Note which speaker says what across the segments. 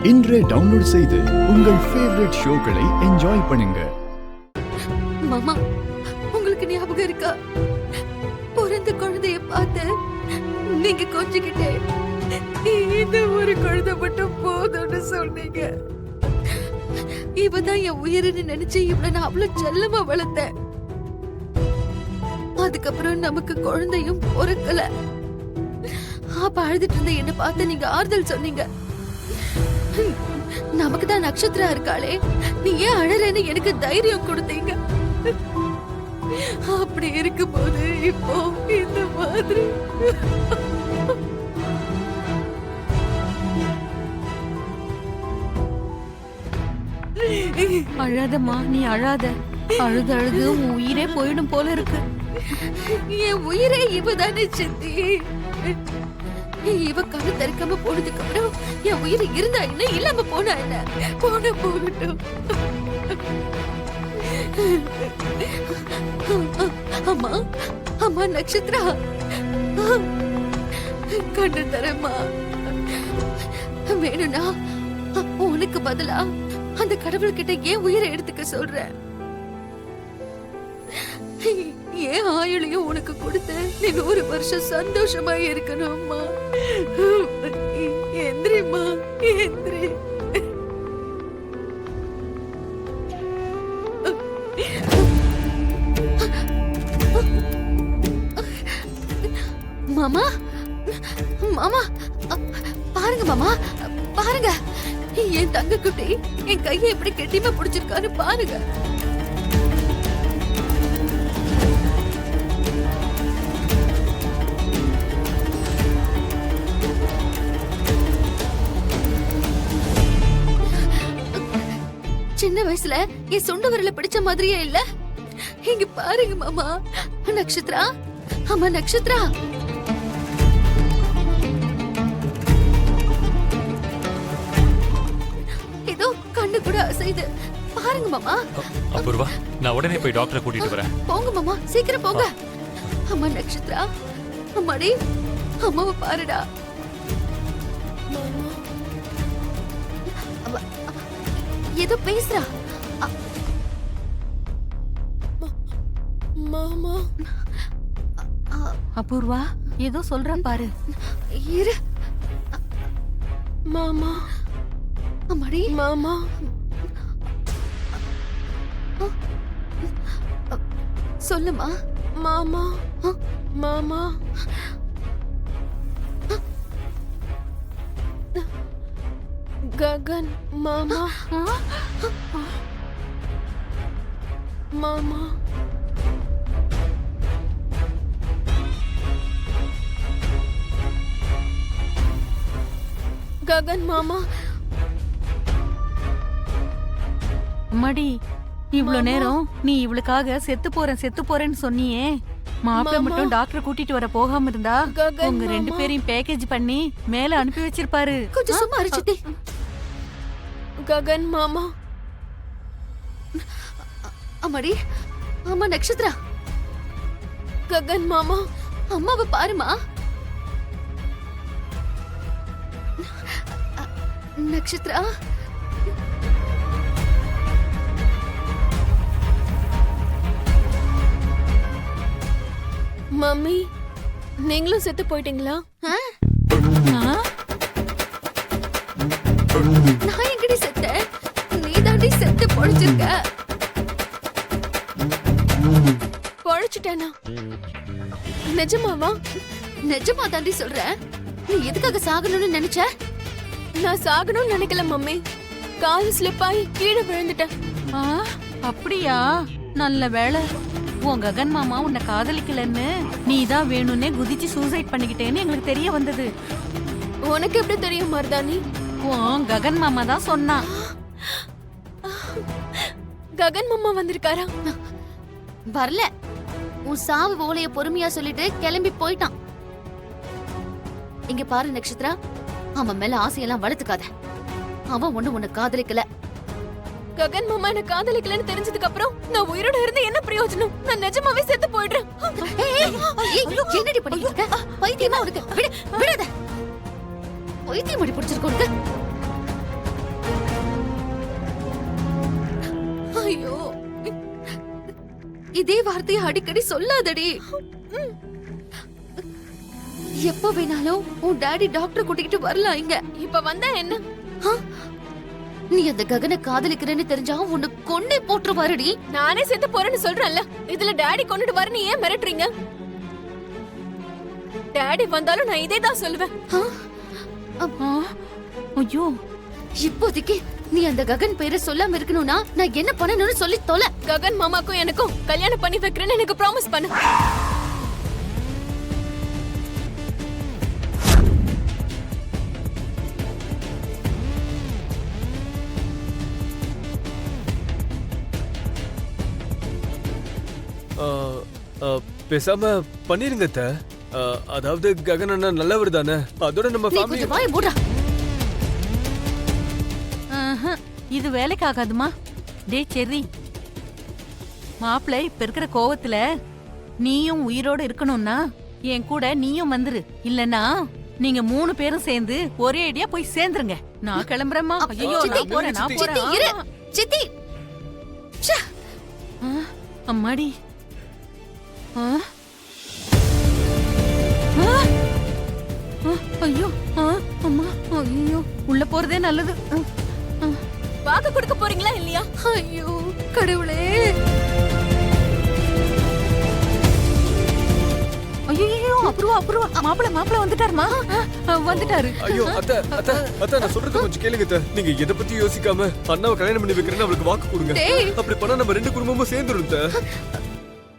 Speaker 1: இன்றே டவுன்லோட் செய்து உங்கள் ஃபேவரட் ஷோக்களை என்ஜாய் பண்ணுங்க.
Speaker 2: மாமா, உங்களுக்கு ஞாபகம் இருக்கா? பிறந்த குழந்தைய பார்த்து நீங்க கொஞ்சிக்கிட்டே இந்த ஒரு குழந்தை மட்டும் போதும்னு சொன்னீங்க. இவதான் என் உயிரின்னு நினைச்சு இவ்வளவு நான் அவ்வளவு செல்லமா வளர்த்தேன். அதுக்கப்புறம் நமக்கு குழந்தையும் பொறுக்கல. அப்ப அழுதுட்டு இருந்த என்ன பார்த்து நீங்க ஆறுதல் சொன்னீங்க. நமக்கு தான் நட்சத்திரா இருக்காளே, நீ ஏன் அழறேன்னு எனக்கு தைரியம் கொடுத்தீங்க. அப்படி இருக்கும்போது இப்போ இந்த மாதிரி
Speaker 3: அழாதம்மா, நீ அழாத. அழுது அழுது உன் உயிரே போயிடும் போல இருக்கு.
Speaker 2: என் உயிரே இவதானே சித்தி. இவ கண்ணு திறக்காம போனதுக்கு அப்புறம் என் உயிர் இருந்தா என்ன, இல்லாம போனா என்ன, போகட்டும். அம்மா, அம்மா நட்சத்திரா, கண்ணு தரமா. வேணும்னா உனக்கு பதிலா அந்த கடவுள்கிட்ட ஏன் உயிரை எடுத்துக்க சொல்றேன். ஏன் ஆயுளையும் உனக்கு கொடுத்து நீ 100 வருஷம் சந்தோஷமா இருக்கணும். அம்மா எந்திரிம்மா, எந்திரி. மாமா, மாமா பாருங்க, மாமா பாருங்க, என் தங்க குட்டி என் கையை எப்படி கெட்டிமா பிடிச்சிருக்கான்னு பாருங்க. சின்ன வயசுல என் சொந்த விரல பிடிச்ச மாதிரியே இல்ல. இங்க பாருங்க மாமா. நட்சத்திரா, அம்மா நட்சத்திரா, ஏதோ கண்ணு கூட அசைது. பாருங்க மாமா.
Speaker 4: அபூர்வா, நான் உடனே போய் டாக்டரை கூட்டிட்டு வரேன்.
Speaker 2: போங்க மாமா, சீக்கிரம் போங்க. அம்மா நட்சத்திரா, அம்மாடி, அம்மாவை பாருடா. ஏதோ பேசுறா. மாமா.
Speaker 3: அபூர்வா, ஏதோ சொல்றேன் பாரு.
Speaker 2: இரு. மாமா. அம்மாடி. மாமா. சொல்லுமா. மாமா. மாமா. ககன் மாமா. மாமா. ககன் மாமா.
Speaker 3: அம்மாடி, இவ்ளோ நேரம் நீ இவளுக்காக செத்து போறேன்னு சொன்னியே. மாப்பிள்ளை மட்டும் டாக்டர் கூட்டிட்டு வர போகாம இருந்தா உங்க 2 பேரையும் பேக்கேஜ் பண்ணி மேல அனுப்பி வச்சிருப்பாரு.
Speaker 2: கொஞ்சம் சும்மா அரிச்சிட்டே. ககன் மாமா. அம்மாடி, அம்மா நட்சத்திரா. ககன் மாமா, அம்மாவை பாருமா. நட்சத்திரா. மம்மி, நீங்களும் செத்து போயிட்டீங்களா? நான் எங்கடி செத்தேன்? நீ தாண்டி செத்து பொழைச்சிருக்க. பொழைச்சிட்டேனா? நிஜமாவா? நிஜமா தாண்டி சொல்றேன். நீ எதுக்காக சாகணும்னு நினைச்ச? நான் சாகணும்னு நினைக்கல மம்மி. கால் ஸ்லிப் ஆகி கீழே விழுந்துட்டேன்.
Speaker 3: அப்படியா? நல்ல வேளை. உன் ககன் மாமா உன்னை காதலிக்கலன்னு நீதான் வேணும்னே குதிச்சு சூசைட் பண்ணிக்கிட்டேன்னு எங்களுக்கு தெரிய வந்தது.
Speaker 2: உனக்கு எப்படி தெரியும் மருதானி?
Speaker 3: உன் ககன் மாமா தான் சொன்னா.
Speaker 2: ககன் மாமா வந்திருக்காரா? வரல. உன் சாவு ஓலைய பொறுமையா சொல்லிட்டு கிளம்பி போயிட்டான். இங்க பாரு நட்சத்திரா, அவன் மேல ஆசையெல்லாம் வளர்த்துக்காத. அவன் உன்னை காதலிக்கல. ககன் மாமா என்ன காதலிக்கலன்னு தெரிஞ்சதுக்கு அப்புறம் நான் உயிரோட இருந்து என்ன பிரயோஜனம்? நான் நிஜமாவே செத்து போயிடுறேன். என்னடி பண்ணிட்டு இருக்க? பைத்தியமா உனக்கு? விடாத. பைத்தியம் முடி பிடிச்சிருக்கோங்க. ஐயோ, இதே வார்த்தையை அடிக்கடி சொல்லாதடி. எப்ப வேணாலும் உன் டாடி டாக்டர் கூட்டிக்கிட்டு வரலாம் இங்க. இப்ப வந்தா என்ன? நீ அந்த ககனை காதலிக்கிறேன்னு தெரிஞ்சா உன்னை கொன்னே போட்டுருவாருடி. நானே செத்து போறேன்னு சொல்றேன்ல, இதுல டாடி கொண்டுட்டு வர நீ ஏன் மிரட்டுறீங்க? டாடி வந்தாலும் நான் இதே தான் சொல்லுவேன்.
Speaker 3: ஐயோ,
Speaker 2: இப்போதைக்கு நீ அந்த ககன் பேரை சொல்லாம இருக்கணும்னா நான் என்ன பண்ணணும்னு சொல்லி தொலை. ககன் மாமாக்கும் எனக்கும் கல்யாணம் பண்ணி வைக்கிறேன்னு எனக்கு ப்ராமிஸ் பண்ணு.
Speaker 5: பேசாம பண்ணிருங்க அத்தை. அதாவது ககன் அண்ணா நல்லவர் தானே, அதோட நம்ம
Speaker 2: நீ
Speaker 5: ஃபேமிலி.
Speaker 2: கொஞ்சம் வாயை மூடுடா.
Speaker 3: இது வேலைக்கு ஆகாதுமா. டேய் செர்ரி, மாப்பிள்ளை இப்ப இருக்கிற கோவத்துல நீயும் உயிரோட இருக்கணும்னா என் கூட நீயும் வந்துரு. இல்லனா நீங்க 3 பேரும் சேர்ந்து ஒரே அடியா போய் சேர்ந்துருங்க. நான் கிளம்புறேம்மா. ஐயோ, நான் போறேன், நான்
Speaker 2: சித்தி இரு.
Speaker 3: போறேன்.
Speaker 2: சித்தி. ச்சே.
Speaker 3: அம்மாடி. ஆ? ஆ? ஆ, ஐயோ, அம்மா, ஐயோ, உள்ள போறதே நல்லது.
Speaker 2: வாக்கு கொடுக்க போறீங்களா இல்லையா? ஐயோ கடவுளே.
Speaker 3: ஐயோ, அப்புறம் மாப்பிள்ள வந்துட்டாருமா. வந்துட்டாரு.
Speaker 5: ஐயோ அத்தை, அத்தை, அத்தை, நான் சொல்றது கொஞ்சம் கேளுங்க அத்தை. நீங்க எதை பத்தி யோசிக்காம அண்ணாவை கல்யாணம் பண்ணி வைக்கிறேன்னு அவளுக்கு வாக்கு கொடுங்க. அப்படி பண்ணா நம்ம 2 குடும்பமும் சேர்ந்துரும் அத்தை.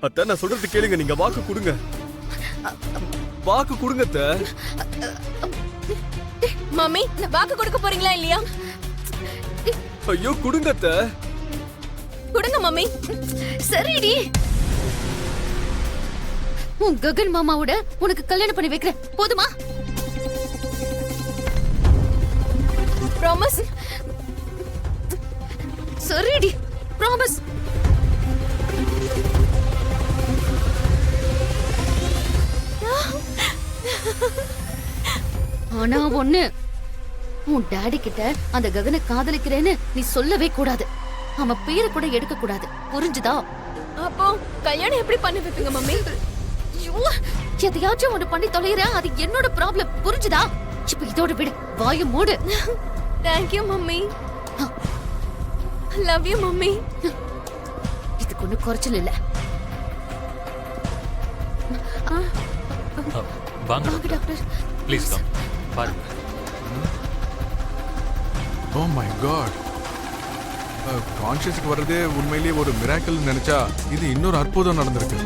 Speaker 5: அத்தை, நான் சொல்றது கேளுங்க, நீங்க வாக்கு கொடுங்க. வாக்கு கொடுங்க அத்தை.
Speaker 2: மம்மி, வாக்கு கொடுக்க போறீங்களா இல்லையா?
Speaker 5: ஐயோ கொடுங்க அத்தை.
Speaker 2: கொடுங்க மம்மி. சரிடி. உன் ககன் மாமாவோட உனக்கு கல்யாணம் பண்ணி வைக்கிறேன், போதுமா? ப்ராமிஸ். சரிடி, ப்ராமிஸ். ஆனா ஒண்ணு, உன் டாடி கிட்ட அந்த ககனை காதலிக்கிறேன்னு நீ சொல்லவே கூடாது. அவன் பேரை கூட எடுக்க கூடாது, புரிஞ்சுதா? அப்போ கல்யாணம் எப்படி பண்ணி வைப்பீங்க மம்மி? எதையாச்சும் ஒண்ணு பண்ணி தொலைறேன், அது என்னோட ப்ராப்ளம், புரிஞ்சுதா? இப்ப இதோட விடு, வாயை மூடு. Thank you mummy. Love you mummy. இதுக்கு ஒண்ணு குறைச்சல் இல்ல.
Speaker 4: வாங்க
Speaker 2: வாங்க டாக்டர்.
Speaker 4: Please come. பாருங்க.
Speaker 1: ஓ மை காட், கான்ஷியஸ்க்கு வர்றதே உண்மையிலேயே ஒரு மிராக்கிள் நினைச்சா இது இன்னொரு அற்புதம் நடந்திருக்கு.